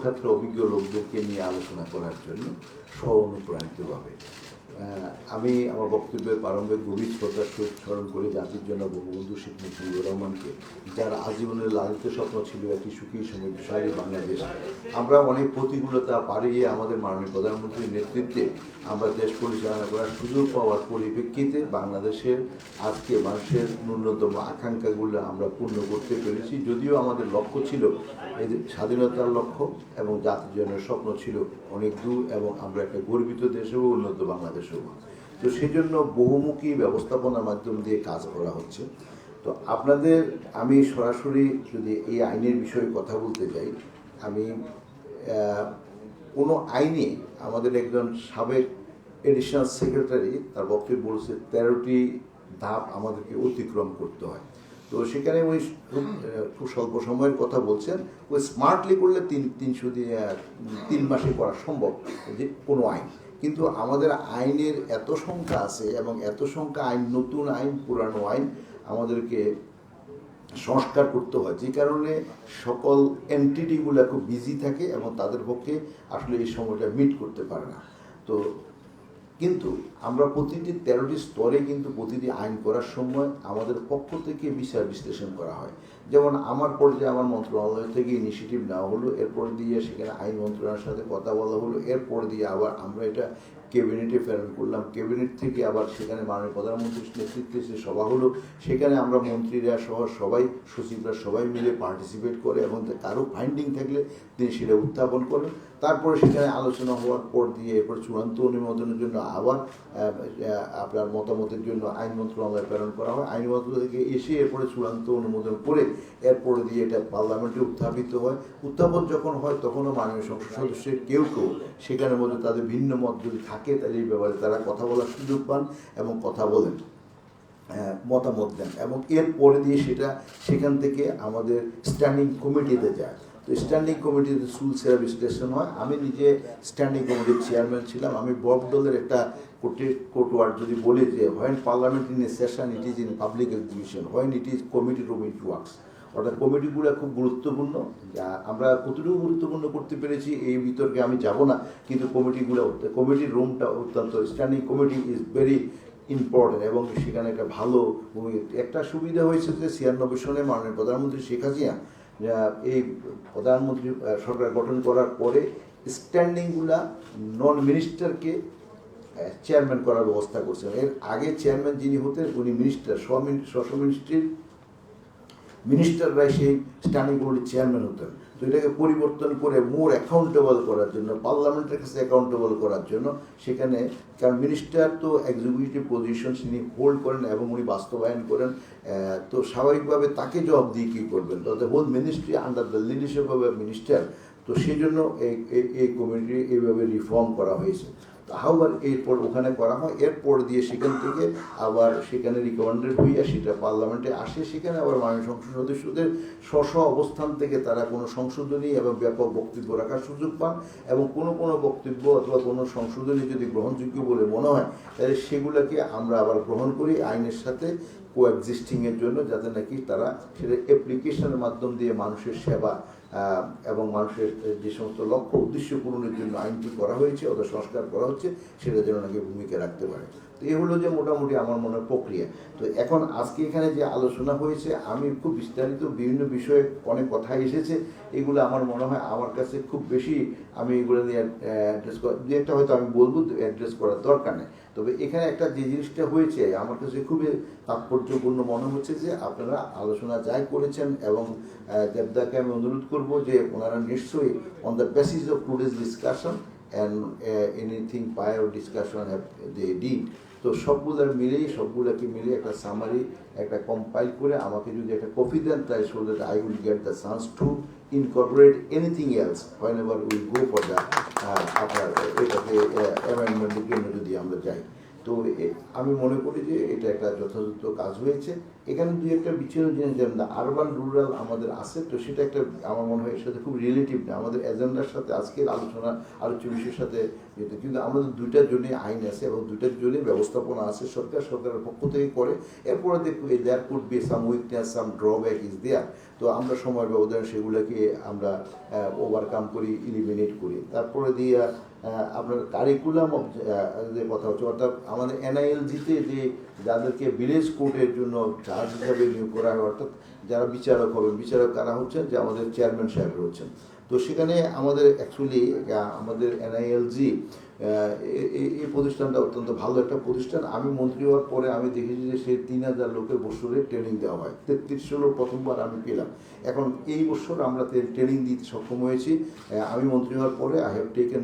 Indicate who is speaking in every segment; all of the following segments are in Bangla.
Speaker 1: ক্ষেত্রে অভিজ্ঞ লোকদেরকে নিয়ে আলোচনা করার জন্য অনুপ্রাণিতভাবে আমি আমার বক্তব্যের প্রারম্ভে গভীর শ্রদ্ধার সহিত স্মরণ করে জাতির জন্য বঙ্গবন্ধু শেখ মুজিবুর রহমানকে, যার আজীবনের লালিত স্বপ্ন ছিল একটি সুখী সমৃদ্ধশালী বাংলাদেশ। আমরা অনেক প্রতিকূলতা পাড়িয়ে আমাদের মাননীয় প্রধানমন্ত্রীর নেতৃত্বে আমরা দেশ পরিচালনা করার সুযোগ পাওয়ার পরিপ্রেক্ষিতে বাংলাদেশের আজকে মানুষের ন্যূনতম আকাঙ্ক্ষাগুলো আমরা পূর্ণ করতে পেরেছি। যদিও আমাদের লক্ষ্য ছিল এই স্বাধীনতার লক্ষ্য এবং জাতির জন্য স্বপ্ন ছিল অনেক দূর, এবং আমরা একটা গর্বিত দেশ হব, উন্নত বাংলাদেশ হব। তো সেই জন্য বহুমুখী ব্যবস্থাপনার মাধ্যম দিয়ে কাজ করা হচ্ছে। তো আপনাদের আমি সরাসরি যদি এই আইনের বিষয়ে কথা বলতে যাই, আমি কোনো আইনে আমাদের একজন সাবেক এডিশনাল সেক্রেটারি তার বক্তব্য বলেছে 13টি ধাপ আমাদেরকে অতিক্রম করতে হয়। তো সেখানে ওই খুব স্বল্প সময়ের কথা বলছেন, ওই স্মার্টলি করলে 3 মাসে করা সম্ভব যে কোনো আইন। কিন্তু আমাদের আইনের এত সংখ্যা আছে এবং এত সংখ্যা আইন, নতুন আইন, পুরানো আইন আমাদেরকে সংস্কার করতে হয়, যে কারণে সকল এন্টিটিগুলো খুব বিজি থাকে এবং তাদের পক্ষে আসলে এই সময়টা মিট করতে পারে না। তো কিন্তু আমরা প্রতিটি 13টি স্তরে কিন্তু প্রতিটি আইন করার সময় আমাদের পক্ষ থেকে বিচার বিশ্লেষণ করা হয়। যেমন আমার পর্যায়ে আমার মন্ত্রণালয় থেকে ইনিশিয়েটিভ নেওয়া হলো, এরপর দিয়ে সেখানে আইন মন্ত্রণালয়ের সাথে কথা বলা হলো, এরপর দিয়ে আবার আমরা এটা ক্যাবিনেটে প্রেরণ করলাম, ক্যাবিনেট থেকে আবার সেখানে মাননীয় প্রধানমন্ত্রীর নেতৃত্বে সে সভা হলো, সেখানে আমরা মন্ত্রীরা সহ সবাই, সচিবরা সবাই মিলে পার্টিসিপেট করে এবং কারো ফাইন্ডিং থাকলে তিনি সেটা উত্থাপন করেন। তারপরে সেখানে আলোচনা হওয়ার পর দিয়ে এরপর চূড়ান্ত অনুমোদনের জন্য আবার আপনার মতামতের জন্য আইন মন্ত্রণালয়ে প্রেরণ করা হয়। আইন মন্ত্রণালয় থেকে এসে এরপরে চূড়ান্ত অনুমোদন করে এরপরে দিয়ে এটা পার্লামেন্টে উত্থাপিত হয়। উত্থাপন যখন হয় তখনও মাননীয় সংসদ সদস্যের কেউ সেখানের মধ্যে তাদের ভিন্ন মত যদি থাকে তাহলে এই ব্যাপারে তারা কথা বলার সুযোগ পান এবং কথা বলেন, মতামত দেন, এবং এরপরে দিয়ে সেখান থেকে আমাদের স্ট্যান্ডিং কমিটিতে যায়। তো স্ট্যান্ডিং কমিটিতে সুলসেরা বিশ্লেষণ হয়। আমি নিজে স্ট্যান্ডিং কমিটির চেয়ারম্যান ছিলাম। আমি বব ডলের একটা কোটওয়ার্ড যদি বলি যে when parliament in a session it is in public exhibition, when it is committee room it works. অর্থাৎ কমিটিগুলো খুব গুরুত্বপূর্ণ। আমরা কতটুকু গুরুত্বপূর্ণ করতে পেরেছি এই বিতর্কে আমি যাব না, কিন্তু কমিটির রুমটা অত্যন্ত, standing committee is very important এবং সেখানে একটা ভালো ভূমিকা। একটা সুবিধা হয়েছে যে 96 সনে মাননীয় প্রধানমন্ত্রী শেখ হাসিনা এই প্রধানমন্ত্রী সরকার গঠন করার পরে স্ট্যান্ডিংগুলা নন মিনিস্টারকে চেয়ারম্যান করার ব্যবস্থা করছেন। এর আগে চেয়ারম্যান যিনি হতেন উনি মিনিস্টার, মিনিস্টাররাই সেই স্ট্যান্ডিং কমিটির চেয়ারম্যান হতেন। তো এটাকে পরিবর্তন করে মোর অ্যাকাউন্টেবল করার জন্য, পার্লামেন্টের কাছে অ্যাকাউন্টেবল করার জন্য সেখানে, কারণ মিনিস্টার তো এক্সিকিউটিভ পজিশন তিনি হোল্ড করেন এবং উনি বাস্তবায়ন করেন, তো স্বাভাবিকভাবে তাকে জবাবদিহি কী করবেন, তো the whole ministry under the leadership of a minister. তো সেই জন্য এই কমিটি এইভাবে রিফর্ম করা হয়েছে। আবার এরপর ওখানে করা হয়, এরপর দিয়ে সেখান থেকে আবার সেখানে রিকমেন্ডেড হইয়া সেটা পার্লামেন্টে আসে, সেখানে আবার মাননীয় সংসদ সদস্যদের স্ব অবস্থান থেকে তারা কোনো সংশোধনী এবং ব্যাপক বক্তব্য রাখার সুযোগ পান, এবং কোনো বক্তব্য অথবা কোনো সংশোধনী যদি গ্রহণযোগ্য বলে মনে হয় তাহলে সেগুলোকে আমরা আবার গ্রহণ করি আইনের সাথে কোএক্সিস্টিংয়ের জন্য, যাতে নাকি তারা সেটা অ্যাপ্লিকেশনের মাধ্যম দিয়ে মানুষের সেবা এবং মানুষের যে সমস্ত লক্ষ্য উদ্দেশ্য পূরণের জন্য আইনটি করা হয়েছে অথবা সংস্কার করা হচ্ছে সেটা যেন নাকি ভূমিকা রাখতে পারে। তো এই হলো যে মোটামুটি আমার মনের প্রক্রিয়া। তো এখন আজকে এখানে যে আলোচনা হয়েছে, আমি খুব বিস্তারিত বিভিন্ন বিষয়ে অনেক কথা এসেছে, এগুলো আমার মনে হয় আমার কাছে খুব বেশি আমি এগুলো নিয়ে অ্যাড্রেস করা, দু একটা হয়তো আমি বলবো অ্যাড্রেস করার দরকার নেই। তবে এখানে একটা যে জিনিসটা হয়েছে আমার কাছে খুবই তাৎপর্যপূর্ণ মনে হচ্ছে যে আপনারা আলোচনা যাই করেছেন, এবং দেবদাকে আমি অনুরোধ করবো যে ওনারা নিশ্চয়ই on the basis of today's discussion and anything prior discussion have they did, তো সবগুলোকে মিলিয়ে একটা সামারি, একটা কম্পাইল করে আমাকে যদি একটা কপি দেন, তাই so that I will get the chance to incorporate anything else whenever we go for the আপনার এটাকে অ্যামেন্ডমেন্টের জন্য যদি আমরা যাই। তো আমি মনে করি যে এটা একটা যথাযথ কাজ হয়েছে এখানে দুই একটা বিচ্ছিন্ন জিনিস যেমন আরবান রুরাল আমাদের আছে, তো সেটা একটা আমার মনে হয় এর সাথে খুব রিলেটিভ না আমাদের এজেন্ডার সাথে আজকের আলোচ্য বিষয়ের সাথে, কিন্তু আমাদের দুইটার জন্যই আইন আছে এবং দুইটার জন্যই ব্যবস্থাপনা আছে, সরকারের পক্ষ থেকে করে। এরপরে দেখবো there could be some weakness, some drawback is there, তো আমরা সময় ব্যবধানে সেগুলোকে আমরা ওভারকাম করি, ইলিমিনেট করি। তারপরে দিয়ে আপনার কারিকুলাম যে কথা হচ্ছে, অর্থাৎ আমাদের এনআইএলজিতে যে যাদেরকে ভিলেজ কোর্টের জন্য জাজ হিসাবে নিয়োগ করা হয়, অর্থাৎ যারা বিচারক হবেন, বিচারক কারা হচ্ছেন, যে আমাদের চেয়ারম্যান সাহেব হচ্ছেন। তো সেখানে আমাদের অ্যাকচুয়ালি আমাদের এনআইএলজি এই প্রতিষ্ঠানটা অত্যন্ত ভালো একটা প্রতিষ্ঠান। আমি মন্ত্রী হওয়ার পরে আমি দেখেছি যে সে 3000 লোকের বছরে ট্রেনিং দেওয়া হয়, 3300 লোক প্রথমবার আমি পেলাম। এখন এই বছর আমরা ট্রেনিং দিতে সক্ষম হয়েছি। আমি মন্ত্রী হওয়ার পরে I have taken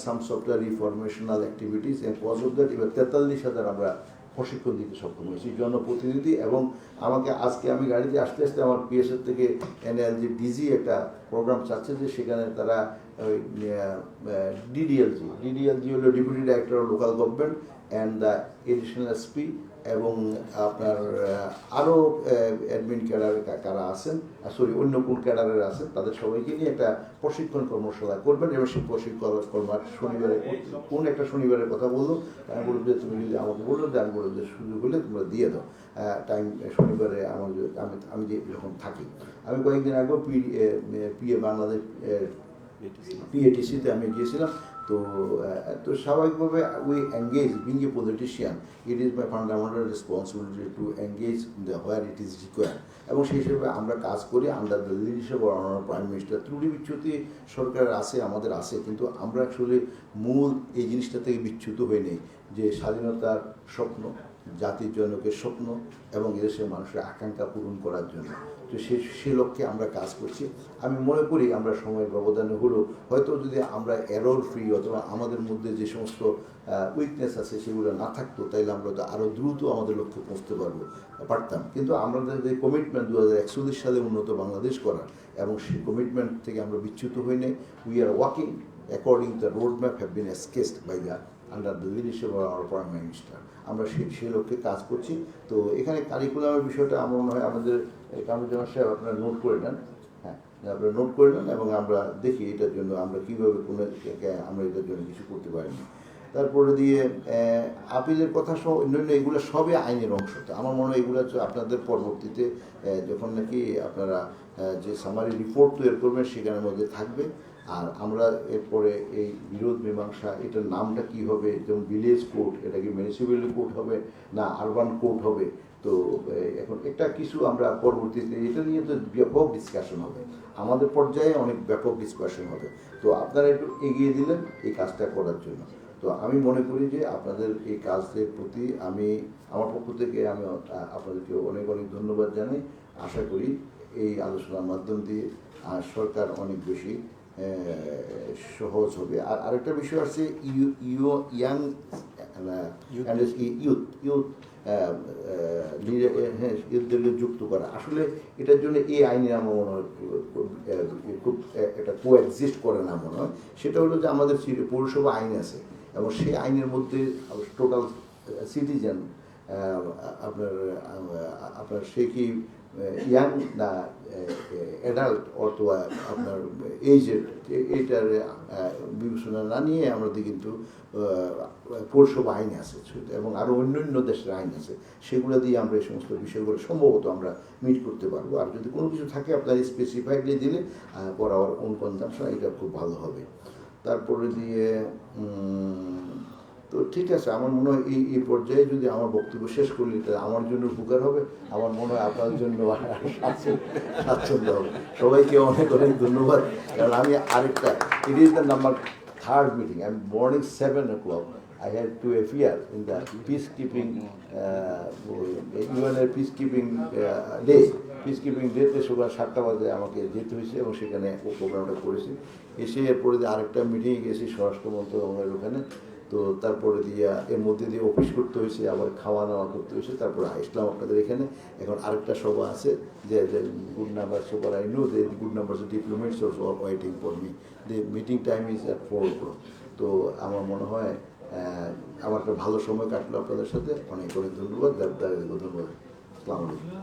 Speaker 1: some software reformational activities, and cause of that এবার 43,000 আমরা প্রশিক্ষণ দিতে সক্ষম হয়েছি, জনপ্রতিনিধি। এবং আমাকে আজকে আমি গাড়িতে আসতে আসতে আমার পিএসএফ থেকে এনএলজি ডিজি একটা প্রোগ্রাম চাচ্ছে, যে সেখানে তারা ডিডিএলজি হলো deputy director of local government and the additional SP, এবং আপনার আরও অ্যাডমিন ক্যাডার কারা আছেন, অন্য কোন ক্যাডারের আছেন, তাদের সবাইকে নিয়ে একটা প্রশিক্ষণ কর্মশালা করবেন। এবং সেই প্রশিক্ষণ শনিবারে, কোন একটা শনিবারের কথা বললো, আমি বলব যে তুমি যদি আমাকে বললো, যে আমি বলবো যে সুযোগ হলে তোমরা দিয়ে দাও টাইম, শনিবারে আমার আমি যে যখন থাকি। আমি কয়েকদিন আগেও পিএ বাংলাদেশ পিএটিসিতে আমি গিয়েছিলাম। তো স্বাভাবিকভাবে we engage, being a politician, it is my fundamental responsibility to engage where it is required, এবং সেই হিসেবে আমরা কাজ করি under the leadership of honourable prime minister. ত্রুটি বিচ্যুতি সরকারের আছে, আমাদের আছে, কিন্তু আমরা আসলে মূল এই জিনিসটা থেকে বিচ্যুত হয়ে নেই, যে স্বাধীনতার স্বপ্ন, জাতির জনকের স্বপ্ন এবং এদেশের মানুষের আকাঙ্ক্ষা পূরণ করার জন্য। তো সে লক্ষ্যে আমরা কাজ করছি। আমি মনে করি আমরা সময়ের ব্যবধানে হলেও হয়তো যদি আমরা এরর ফ্রি অথবা আমাদের মধ্যে যে সমস্ত উইকনেস আছে সেগুলো না থাকতো, তাইলে আমরা তো আরও দ্রুত আমাদের লক্ষ্যে পৌঁছতে পারতাম। কিন্তু আমাদের যে কমিটমেন্ট 2041 সালে উন্নত বাংলাদেশ করার, এবং সেই কমিটমেন্ট থেকে আমরা বিচ্যুত হই নাই। We are walking according the road map have been sketched by the under the leadership of our prime minister. আমরা সেই লক্ষ্যে কাজ করছি। তো এখানে কারিকুলামের বিষয়টা আমার মনে হয় আমাদের কামরুজ্জামান সাহেব আপনারা নোট করে নেন, হ্যাঁ আপনারা নোট করে নেন, এবং আমরা দেখি এটার জন্য আমরা কীভাবে আমরা এটার জন্য কিছু করতে পারিনি। তারপরে দিয়ে আপিলের কথা সহ অন্যান্য এগুলো সবই আইনের অংশ। তো আমার মনে হয় এগুলো আপনাদের পরবর্তীতে যখন নাকি আপনারা যে সামারি রিপোর্ট তৈরি করবেন সেখানের মধ্যে থাকবে। আর আমরা এরপরে এই বিরোধ মীমাংসা, এটার নামটা কী হবে, যেমন ভিলেজ কোর্ট, এটা কি মিউনিসিপ্যালিটি কোর্ট হবে না আরবান কোর্ট হবে, তো এখন একটা কিছু আমরা পরবর্তীতে এটা নিয়ে তো ব্যাপক ডিসকাশন হবে, আমাদের পর্যায়ে অনেক ব্যাপক ডিসকাশন হবে। তো আপনারা একটু এগিয়ে দিলেন এই কাজটা করার জন্য। তো আমি মনে করি যে আপনাদের এই কাজের প্রতি আমার পক্ষ থেকে আমি আপনাদেরকে অনেক অনেক ধন্যবাদ জানাই। আশা করি এই আলোচনার মাধ্যম দিয়ে সরকার অনেক বেশি সহজ হবে। আর আরেকটা বিষয় আছে, ইউথদেরকে যুক্ত করা। আসলে এটার জন্য এই আইনে আমার মনে হয় খুব একটা কোএক্সিস্ট করে না মনে হয়। সেটা হলো যে আমাদের পৌরসভা আইন আছে, এবং সেই আইনের মধ্যে টোটাল সিটিজেন আপনার সে কি ইয়াং না অ্যাডাল্ট অথবা আপনার এইজেড, এইটার বিবেচনা না নিয়ে আমাদের কিন্তু পৌরসভা আইন আছে, এবং আরও অন্যান্য দেশের আইন আছে, সেগুলো দিয়ে আমরা এই সমস্ত বিষয়গুলো সম্ভবত আমরা মিট করতে পারবো। আর যদি কোনো কিছু থাকে আপনার স্পেসিফাইডলি দিলে পর আওয়ার ওন কনজাম্পশন, এটা খুব ভালো হবে। তারপরে দিয়ে তো ঠিক আছে, আমার মনে হয় এই পর্যায়ে যদি আমার বক্তব্য শেষ করলে তাহলে আমার জন্য উপকার হবে, আমার মনে হয় আপনার জন্য স্বাচ্ছন্দ্য হবে। সবাইকে অনেক অনেক ধন্যবাদ। কারণ আমি আরেকটা, it is the number 3rd meeting, and morning 7 o'clock I had to appear in the peacekeeping UN peacekeeping day. Peacekeeping ডেতে সকাল 7টা বাজে আমাকে যেতে হয়েছে, এবং সেখানে প্রোগ্রামটা করেছি। এসে এরপরে আরেকটা মিটিংয়ে গেছি স্বরাষ্ট্র মন্ত্রণালয়ের ওখানে। তো তারপরে দিয়ে এর মধ্যে দিয়ে অফিস করতে হয়েছে, আবার খাওয়া দাওয়া করতে হয়েছে, তারপরে আসলাম আপনাদের এখানে। এখন আরেকটা সভা আছে, যে গুড নাম্বার সবার আই নো যে good number diplomats or waiting for me, the meeting time is at 4 o'clock। তো আমার মনে হয় আমার একটা ভালো সময় কাটলো আপনাদের সাথে। অনেক অনেক ধন্যবাদ, ধন্যবাদ। আসসালামু আলাইকুম।